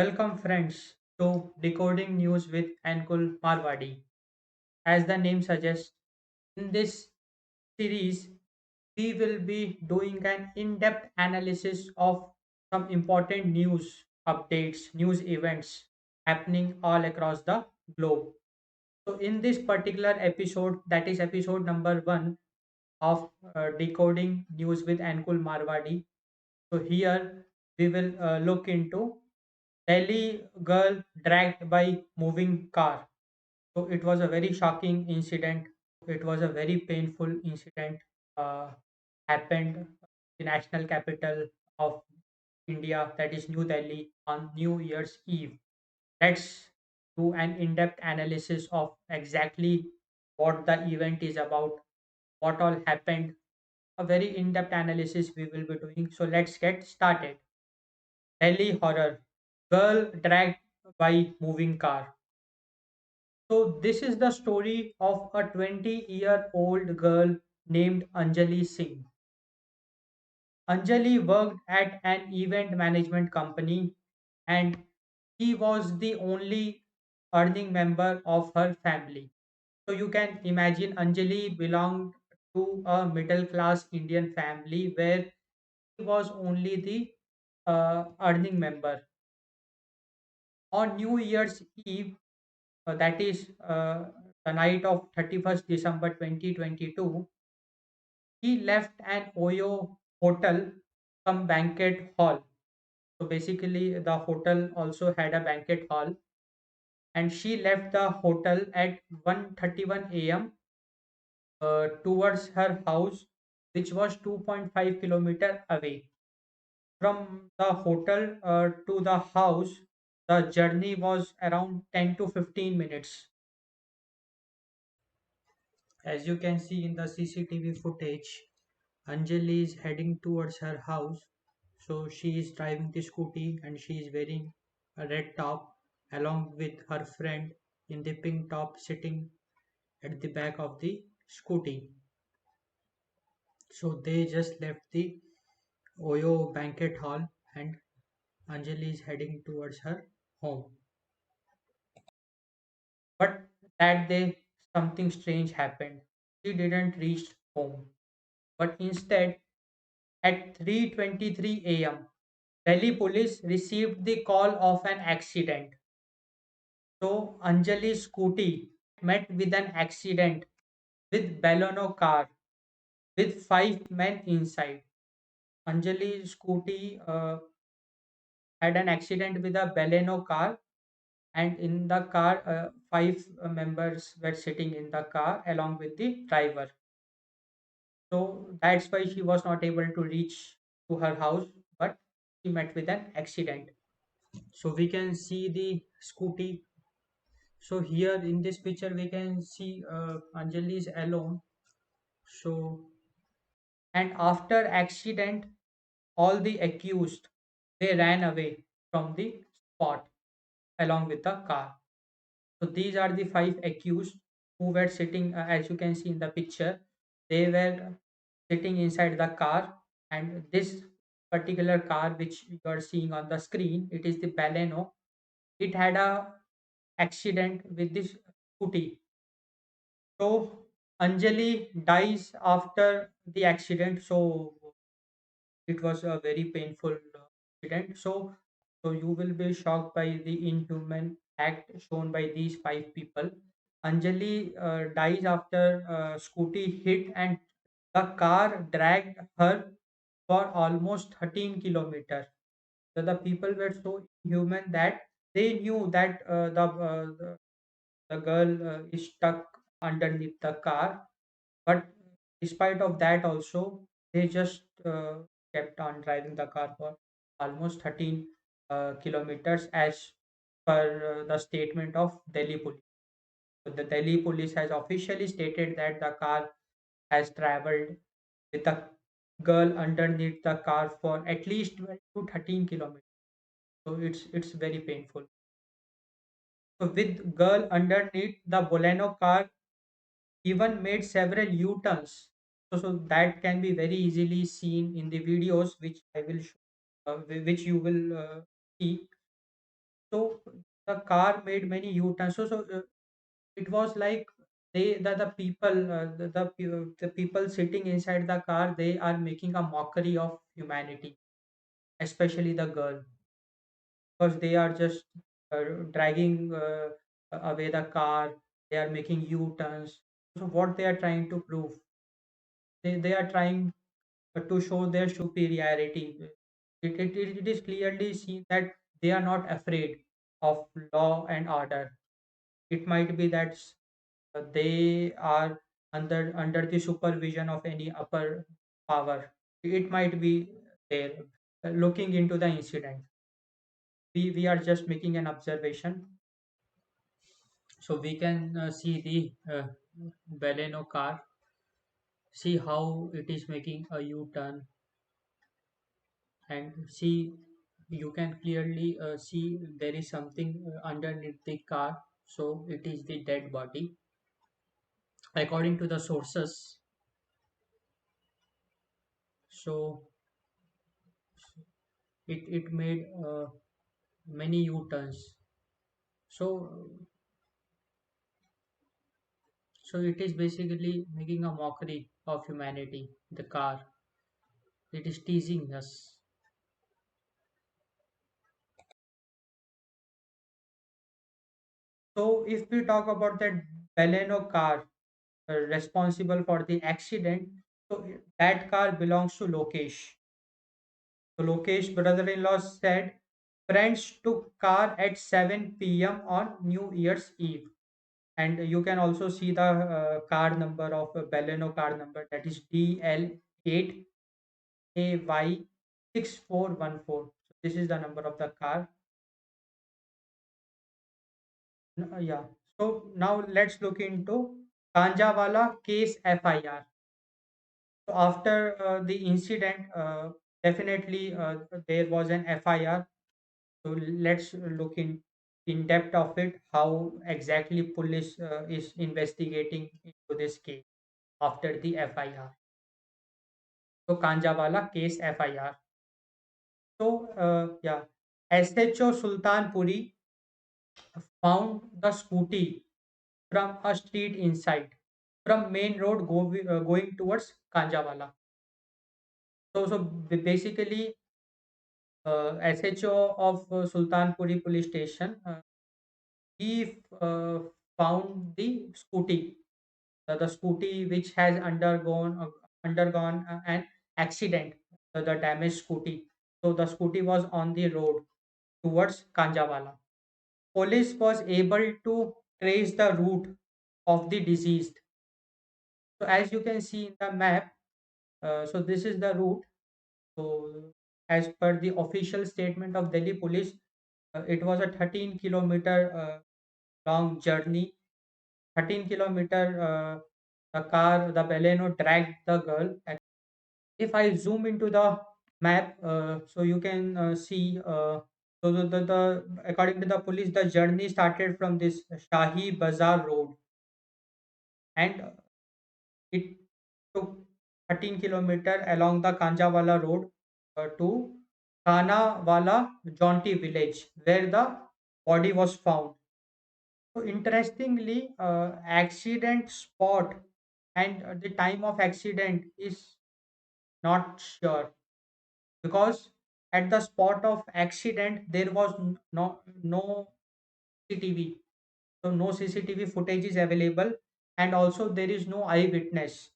Welcome, friends, to Decoding News with Nkool Marwadi. As the name suggests, in this series, we will be doing an in depth analysis of some important news updates, news events happening all across the globe. So, in this particular episode, that is episode number one of Decoding News with Nkool Marwadi. So, here we will look into Delhi girl dragged by moving car. So it was a very shocking incident. It was a very painful incident. Uh, Happened the national capital of India, that is New Delhi, on New Year's Eve. Let's do an in-depth analysis of exactly what the event is about, what all happened. A very in-depth analysis we will be doing. So let's get started. Delhi horror. Girl dragged by moving car. So this is the story of a 20-year-old girl named Anjali Singh. Anjali worked at an event management company and he was the only earning member of her family. So you can imagine Anjali belonged to a middle class Indian family where he was only the earning member. On New Year's Eve, that is the night of 31st December 2022, he left an Oyo hotel, some banquet hall. So basically, the hotel also had a banquet hall, and she left the hotel at 1:31 a.m. Towards her house, which was 2.5 kilometer away. From the hotel to the house, the journey was around 10 to 15 minutes. As you can see in the CCTV footage, Anjali is heading towards her house. So she is driving the scooty and she is wearing a red top along with her friend in the pink top sitting at the back of the scooty. So they just left the Oyo banquet hall and Anjali is heading towards her home. But that day something strange happened. She didn't reach home, but instead at 3:23 a.m. Delhi police received the call of an accident. So Anjali's scooty met with an accident with Baleno car with five men inside. Anjali's scooty had an accident with a Baleno car, and in the car, five members were sitting in the car along with the driver. So that's why she was not able to reach to her house, but she met with an accident. So we can see the scooty. So here in this picture we can see Anjali is alone. So and after accident, all the accused they ran away from the spot along with the car. So these are the five accused who were sitting, as you can see in the picture. They were sitting inside the car, and this particular car which you are seeing on the screen, it is the Baleno. It had a accident with this scooty. So Anjali dies after the accident. So it was a very painful accident. So you will be shocked by the inhuman act shown by these five people. Anjali dies after scooty hit and the car dragged her for almost 13 kilometers. So the people were so inhuman that they knew that the girl is stuck underneath the car, but despite of that also they just kept on driving the car for almost 13 kilometers as per the statement of Delhi police. So the Delhi police has officially stated that the car has traveled with the girl underneath the car for at least 12 to 13 kilometers. So it's very painful. So with girl underneath, the Boleno car even made several U-turns. So that can be very easily seen in the videos which I will show, which you will see. So the car made many U-turns. It was like the people the people sitting inside the car, they are making a mockery of humanity, especially the girl, because they are just dragging away the car. They are making U-turns. So what they are trying to prove? They are trying to show their superiority. It is clearly seen that they are not afraid of law and order. It might be that they are under the supervision of any upper power. It might be there. Looking into the incident, we are just making an observation. So we can see the Baleno car, see how it is making a U-turn, and see, you can clearly see there is something underneath the car. So it is the dead body. According to the sources, so it made many U-turns. So it is basically making a mockery of humanity. The car, it is teasing us. So if we talk about that Baleno car responsible for the accident, so that car belongs to Lokesh. So Lokesh brother-in-law said friends took car at 7 p.m. on New Year's Eve. And you can also see the card number of Baleno card number, that is DL8AY6414. So this is the number of the car. Yeah. So now let's look into Kanjawala case FIR. So after the incident, definitely there was an FIR. So let's look in depth of it, how exactly police is investigating into this case after the FIR. So Kanjawala case FIR. So yeah, SHO Sultanpuri found the scooty from a street inside, from main road going towards Kanjawala. Basically, SHO of Sultanpuri police station, he found the scooty, the scooty which has undergone an accident, the damaged scooty. So the scooty was on the road towards Kanjawala. Police was able to trace the route of the deceased. So as you can see in the map, so this is the route. So as per the official statement of Delhi police, it was a 13-kilometer long journey. 13 kilometer, the Baleno dragged the girl. If I zoom into the map, so you can see, according to the police, the journey started from this Shahi Bazaar road, and it took 13 kilometer along the Kanjawala road to Khanawala Jaunty village, where the body was found. So interestingly, accident spot and the time of accident is not sure, because at the spot of accident there was no CCTV, so no CCTV footage is available, and also there is no eyewitness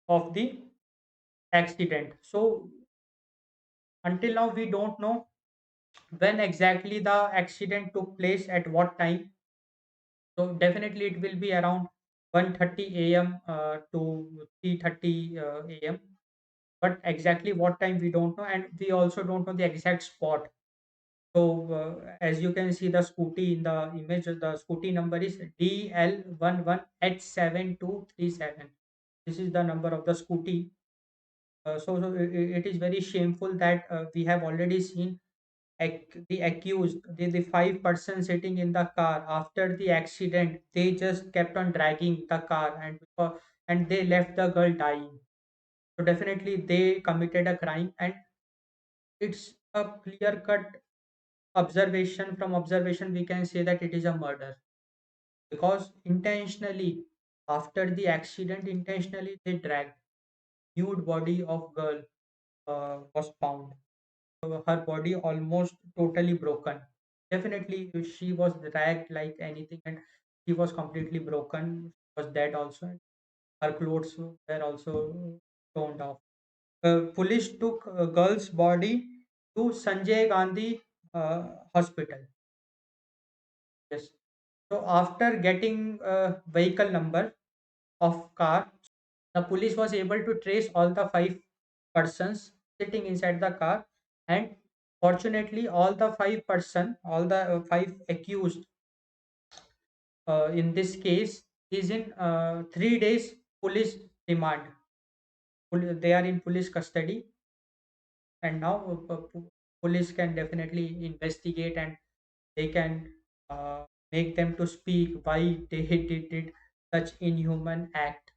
of the accident. So until now we don't know when exactly the accident took place, at what time. So definitely it will be around 1:30 a.m. To 3:30 a.m. But exactly what time we don't know, and we also don't know the exact spot. So as you can see the scooty in the image, the scooty number is DL11H7237. This is the number of the scooty. It is very shameful that we have already seen the accused, the five person sitting in the car after the accident. They just kept on dragging the car, and they left the girl dying. So definitely they committed a crime, and it's a clear cut Observation we can say that it is a murder, because intentionally, after the accident, intentionally they dragged nude body of girl was found. Her body almost totally broken. Definitely, she was dragged like anything, and she was completely broken. She was dead also. Her clothes were also torn off. Police took girl's body to Sanjay Gandhi hospital. Yes. So after getting vehicle number of car, the police was able to trace all the five persons sitting inside the car, and fortunately, all the five accused in this case is in 3 days police remand. They are in police custody, and now police can definitely investigate, and they can make them to speak why they did such inhuman act.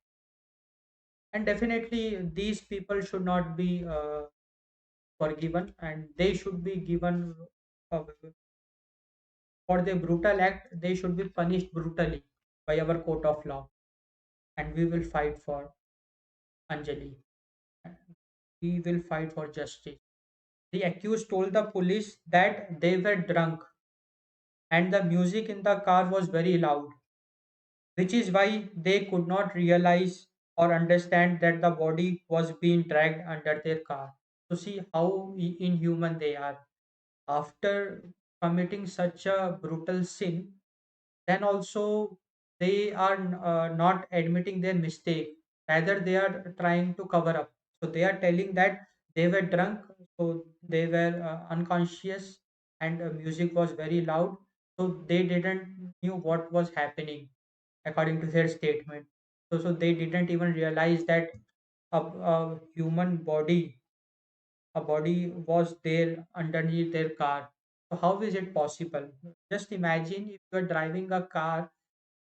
And definitely, these people should not be forgiven, and they should be given uh, for their brutal act. They should be punished brutally by our court of law, and we will fight for Anjali. We will fight for justice. The accused told the police that they were drunk and the music in the car was very loud, which is why they could not realize or understand that the body was being dragged under their car. To see how inhuman they are. After committing such a brutal sin, then also they are not admitting their mistake. Rather, they are trying to cover up. So they are telling that they were drunk, so they were unconscious, and music was very loud. So they didn't knew what was happening according to their statement. So they didn't even realize that a human body, a body was there underneath their car. So how is it possible? Just imagine if you are driving a car,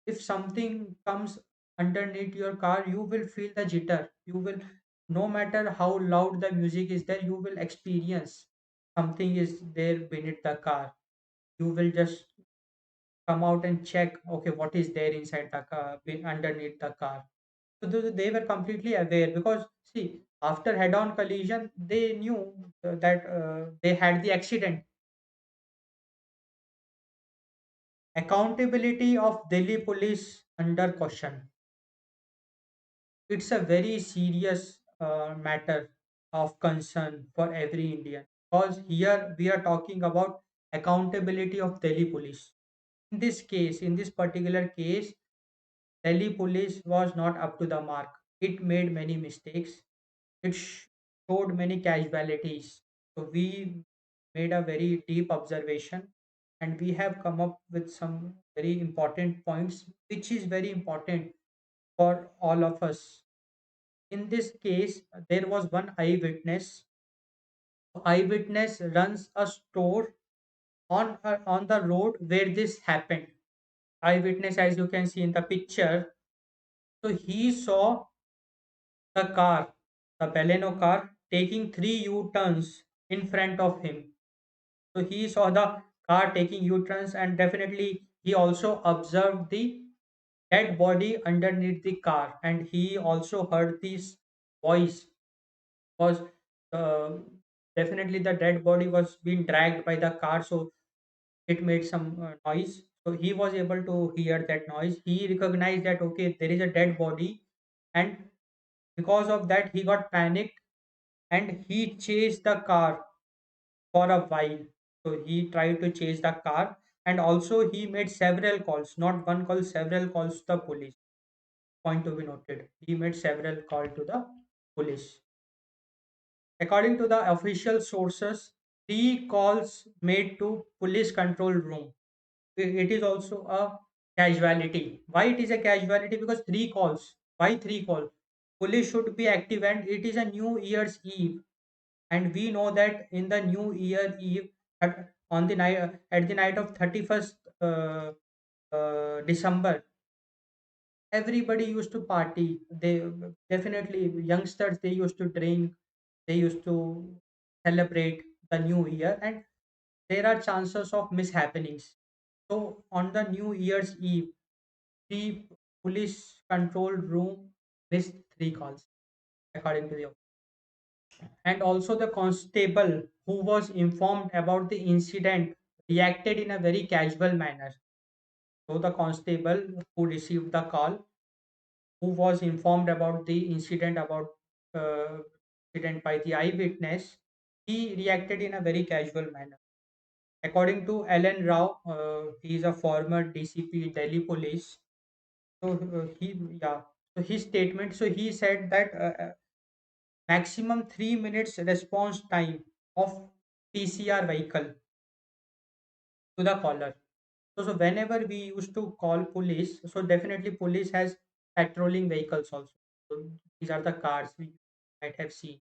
if something comes underneath your car, you will feel the jitter. You will, no matter how loud the music is there, you will experience something is there beneath the car. You will just come out and check, okay, what is there inside the car, underneath the car. So they were completely aware, because see, after head-on collision, they knew that they had the accident. Accountability of Delhi police under question. It's a very serious matter of concern for every Indian, because here we are talking about accountability of Delhi police. In this case, in this particular case, Delhi police was not up to the mark. It made many mistakes. It showed many casualties. So we made a very deep observation, and we have come up with some very important points, which is very important for all of us. In this case, there was one eyewitness. Eyewitness runs a store on the road where this happened. Eyewitness, as you can see in the picture, so he saw the car, the Baleno car, taking three U-turns in front of him. So he saw the car taking U-turns, and definitely he also observed the dead body underneath the car, and he also heard this voice was uh, definitely the dead body was being dragged by the car, so it made some noise. So he was able to hear that noise. He recognized that okay, there is a dead body, and because of that, he got panicked and he chased the car for a while. So he tried to chase the car, and also he made several calls, not one call, several calls to the police. Point to be noted. He made several calls to the police. According to the official sources, three calls made to police control room. It is also a casualty. Why it is a casualty? Because three calls. Why three calls? Police should be active, and it is a New Year's Eve, and we know that in the New Year Eve, on the night, at the night of 31st December, everybody used to party. They definitely, youngsters, they used to drink, they used to celebrate the new year, and there are chances of mishappenings. So on the New Year's Eve, the police control room missed three calls, according to the, and also the constable who was informed about the incident reacted in a very casual manner. So the constable who received the call, who was informed about the uh, incident by the eyewitness, he reacted in a very casual manner. According to Alan Rao, he is a former DCP Delhi Police. So yeah. So his statement. So he said that maximum 3 minutes response time of PCR vehicle to the caller. So whenever we used to call police, so definitely police has patrolling vehicles also. So these are the cars we might have seen.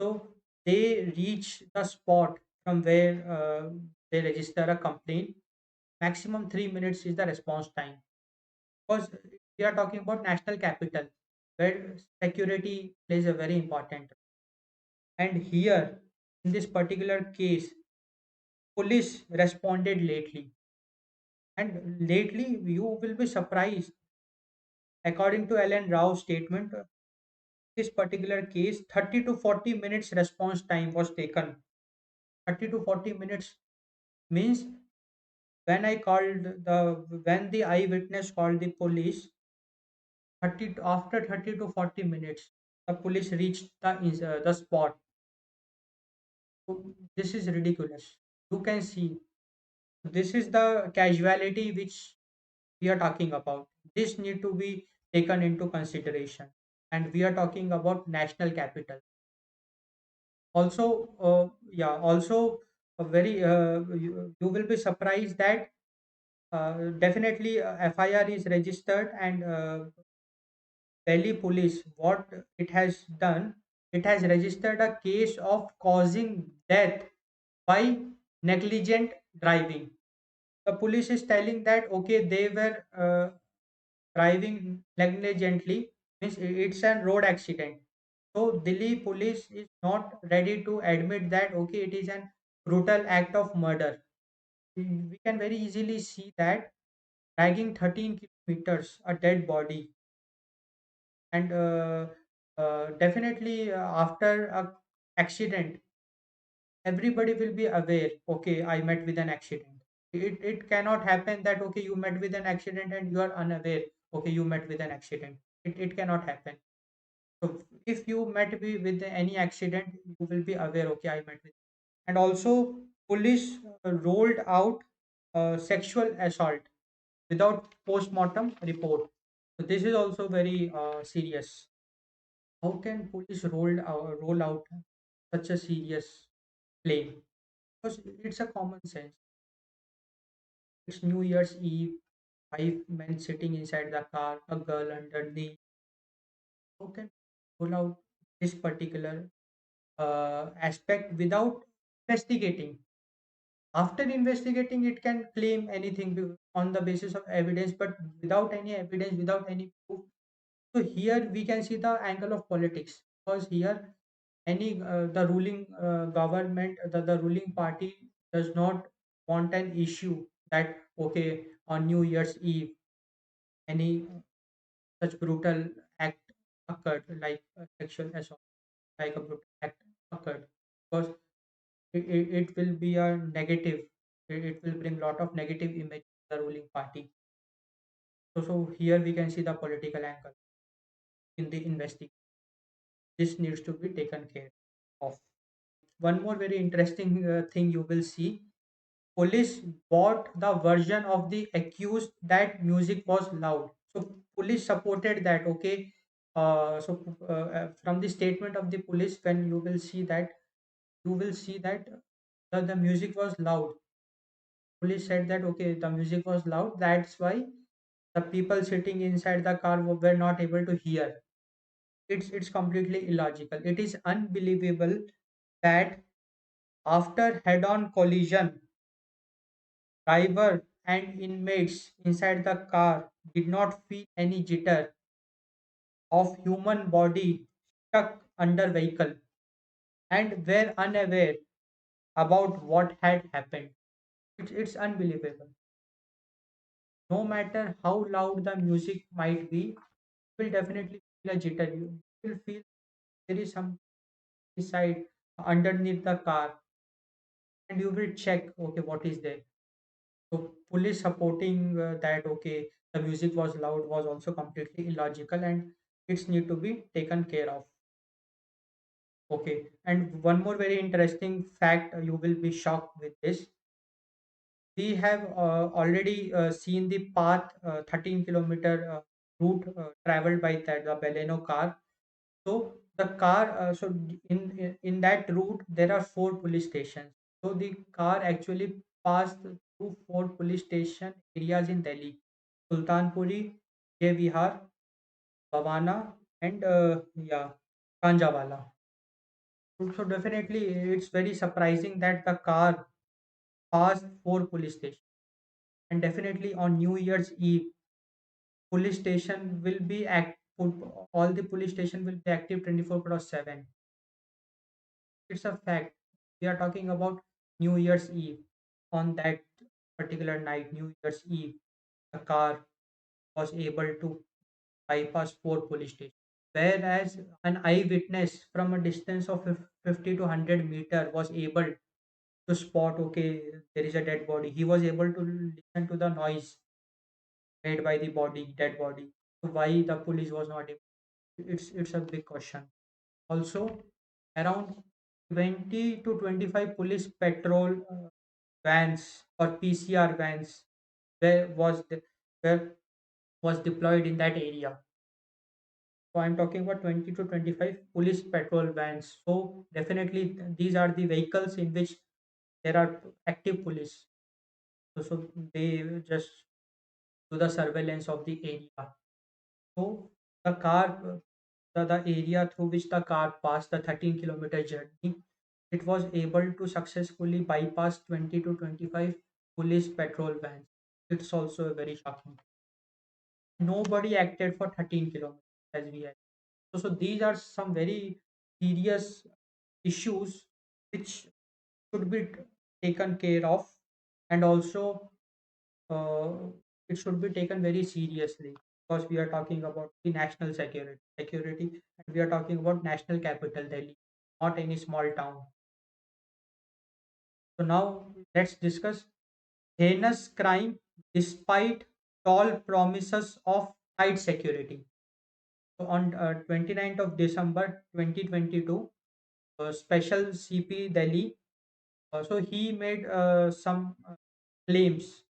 So they reach the spot from where they register a complaint. Maximum 3 minutes is the response time, because we are talking about national capital where security plays a very important role. And here in this particular case, police responded lately, and lately you will be surprised. According to Alan Rao's statement, this particular case 30 to 40 minutes response time was taken. 30 to 40 minutes means when the eyewitness called the police, 30 to 40 minutes the police reached the spot. So this is ridiculous. You can see this is the casualty which we are talking about. This need to be taken into consideration, and we are talking about national capital. Also, also a very you will be surprised that definitely FIR is registered, and Delhi police, what it has done, it has registered a case of causing death by negligent driving. The police is telling that okay, they were driving negligently, means it's a road accident. So Delhi police is not ready to admit that okay, it is an brutal act of murder. We can very easily see that dragging 13 kilometers a dead body, and definitely after a accident, everybody will be aware okay, I met with an accident. It cannot happen that okay, you met with an accident and you are unaware okay, you met with an accident. It cannot happen. So if you met with any accident, you will be aware okay, I met with. And also police rolled out sexual assault without post-mortem report. So this is also very serious. How can police roll out such a serious claim? Because it's a common sense. It's New Year's Eve, five men sitting inside the car, a girl underneath. How can roll out this particular aspect without investigating? After investigating, it can claim anything on the basis of evidence, but without any evidence, without any proof. So here we can see the angle of politics, because here any the ruling government, the ruling party does not want an issue that okay, on New Year's Eve any such brutal act occurred, like a sexual assault, like a brutal act occurred, because it will be a negative. It will bring lot of negative image to the ruling party. So here we can see the political angle in the investigation. This needs to be taken care of. One more very interesting thing you will see: police bought the version of the accused that music was loud. So police supported that. Okay, from the statement of the police, when you will see that the music was loud. Police said that okay, the music was loud. That's why the people sitting inside the car were not able to hear. It's completely illogical. It is unbelievable that after head-on collision, driver and inmates inside the car did not feel any jitter of human body stuck under vehicle, and were unaware. about what had happened. It's unbelievable. No matter how loud the music might be, you will definitely feel a jitter. You will feel there is some inside underneath the car, and you will check, okay, what is there. So police supporting that, okay, the music was loud was also completely illogical, and it's need to be taken care of. Okay, and one more very interesting fact, you will be shocked with this. We have already seen the path, 13-kilometer route traveled by the Baleno car. So the car, in that route, there are four police stations. So the car actually passed through four police station areas in Delhi: Sultanpuri, Jai Vihar, Bhavana, and yeah, Kanjawala. So definitely, it's very surprising that the car passed four police stations. And definitely on New Year's Eve, police station will be all the police station will be active 24/7. It's a fact. We are talking about New Year's Eve. On that particular night, New Year's Eve, the car was able to bypass four police stations. Whereas an eyewitness from a distance of 50 to 100 meter was able to spot, okay, there is a dead body. He was able to listen to the noise made by the dead body. So why the police was not able? It's a big question. Also, around 20 to 25 police patrol vans or PCR vans where where was deployed in that area. So I'm talking about 20 to 25 police patrol vans. So definitely these are the vehicles in which there are active police. So they just do the surveillance of the area. So the car, the area through which the car passed the 13-kilometer journey, it was able to successfully bypass 20 to 25 police patrol vans. It's also very shocking. Nobody acted for 13 kilometers as we had. So these are some very serious issues which should be taken care of, and also uh, it should be taken very seriously because we are talking about the national security, and we are talking about national capital Delhi, not any small town. So now let's discuss heinous crime despite tall promises of tight security. So on 29th of December 2022, special CP Delhi, so he made some claims.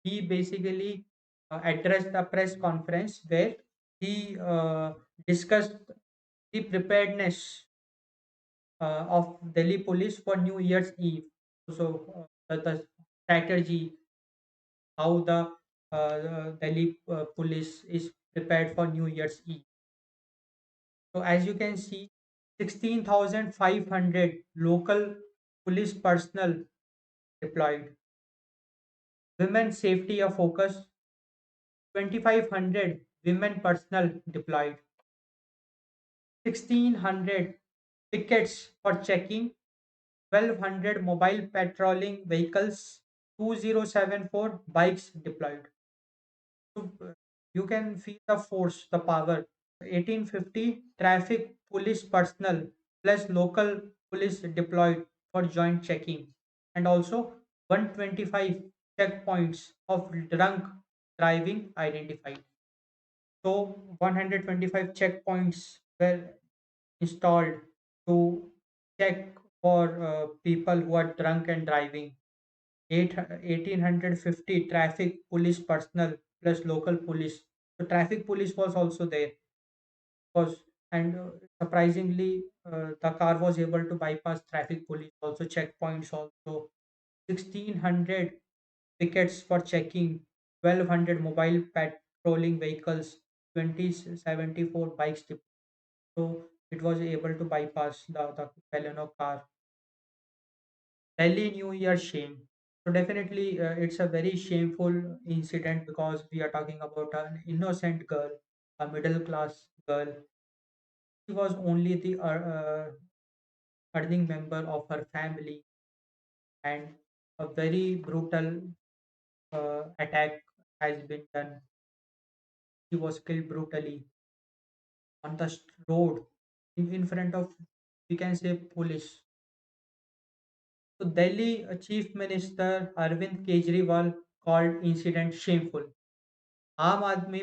He basically addressed a press conference where he discussed the preparedness of Delhi police for New Year's Eve. So the strategy, how the Delhi police is prepared for New Year's Eve. So as you can see, 16,500 local police personnel deployed. Women safety a focus, 2,500 women personnel deployed. 1,600 pickets for checking, 1,200 mobile patrolling vehicles, 2074 bikes deployed. So, you can feel the force, the power. 1850 traffic police personnel plus local police deployed for joint checking, and also 125 checkpoints of drunk driving identified. So 125 checkpoints were installed to check for people who are drunk and driving. 1850 traffic police personnel plus local police. So traffic police was also there. Was and surprisingly, the car was able to bypass traffic police, also checkpoints, also 1,600 pickets for checking, 1,200 mobile patrolling vehicles, 2074 bikes. So it was able to bypass the Peleno car. Delhi New Year shame. So definitely, it's a very shameful incident because we are talking about an innocent girl, a middle class girl. She was only the earning member of her family. and a very brutal attack has been done. He was killed brutally on the road in front of, we can say, police. So Delhi Chief Minister Arvind Kejriwal called incident shameful. Aam Aadmi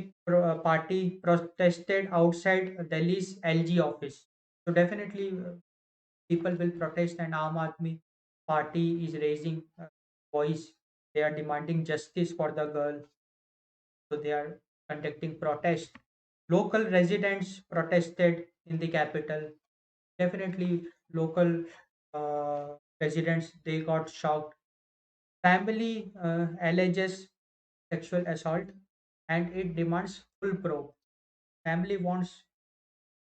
Party protested outside Delhi's LG office. So definitely people will protest, and Aam Aadmi Party is raising voice. They are demanding justice for the girl. So they are conducting protest. Local residents protested in the capital. Definitely local residents, they got shocked. Family alleges sexual assault and it demands full probe. Family wants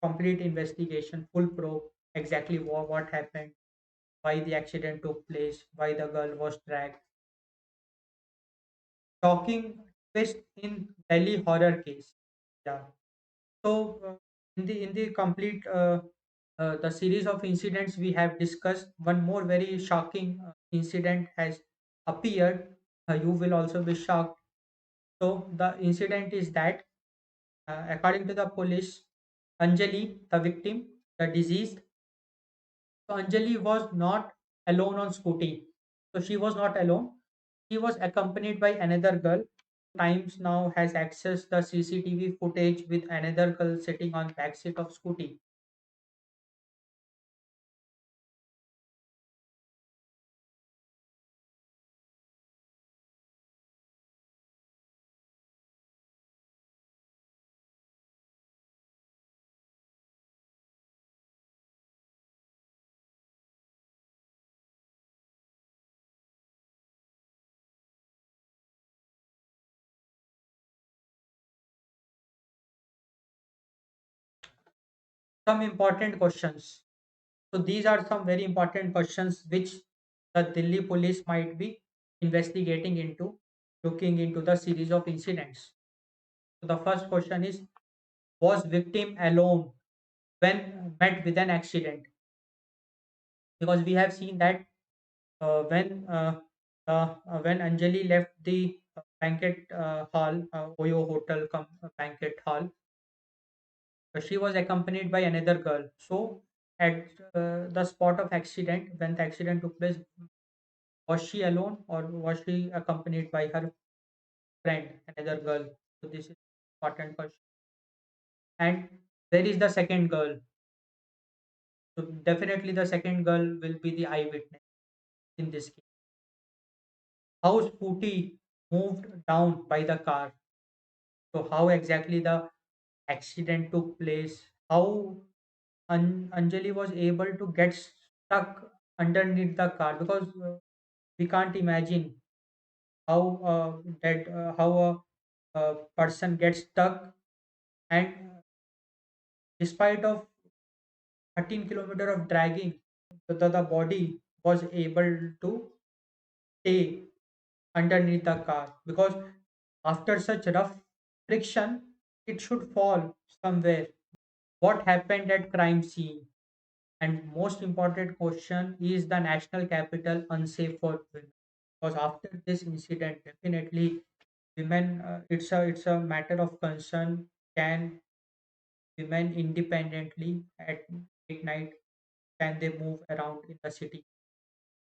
complete investigation, full probe, exactly what happened, why the accident took place, why the girl was dragged. Shocking twist in Delhi horror case. Yeah. So in the complete the series of incidents we have discussed, one more very shocking incident has appeared. You will also be shocked. So the incident is that, according to the police, Anjali, the victim, the deceased, so Anjali was not alone on scooty. So she was not alone. She was accompanied by another girl. Times now has accessed the CCTV footage with another girl sitting on backseat of scooty. Some important questions. So these are some very important questions which the Delhi police might be investigating into, looking into the series of incidents. So the first question is, was victim alone when met with an accident? Because we have seen that when Anjali left the banquet hall, Oyo Hotel banquet hall, she was accompanied by another girl. So at the spot of accident, when the accident took place, was she alone or was she accompanied by her friend, another girl? So this is important question. And there is the second girl. So definitely the second girl will be the eyewitness in this case. How Scooty moved down by the car. So how exactly the accident took place? How Anjali was able to get stuck underneath the car? Because we can't imagine how a person gets stuck, and despite of 13 kilometer of dragging, the body was able to stay underneath the car, because after such rough friction it should fall somewhere. What happened at crime scene? And most important question, is the national capital unsafe for women? Because after this incident, definitely women, it's a matter of concern. Can women independently at midnight, can they move around in the city?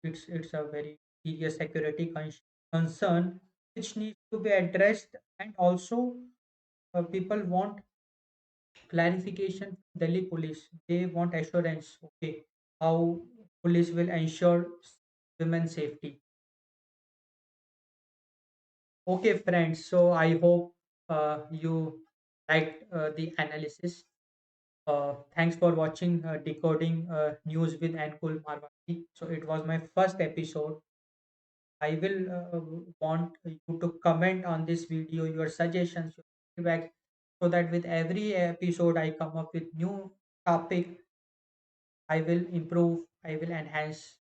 It's a very serious security concern which needs to be addressed. And also people want clarification from Delhi police. They want assurance. Okay, how police will ensure women's safety. Okay, friends. So I hope you liked the analysis. Thanks for watching Decoding News with Nkool Marwadi. So it was my first episode. I will want you to comment on this video, your suggestions, your feedback, so that with every episode I come up with new topic, I will improve, I will enhance.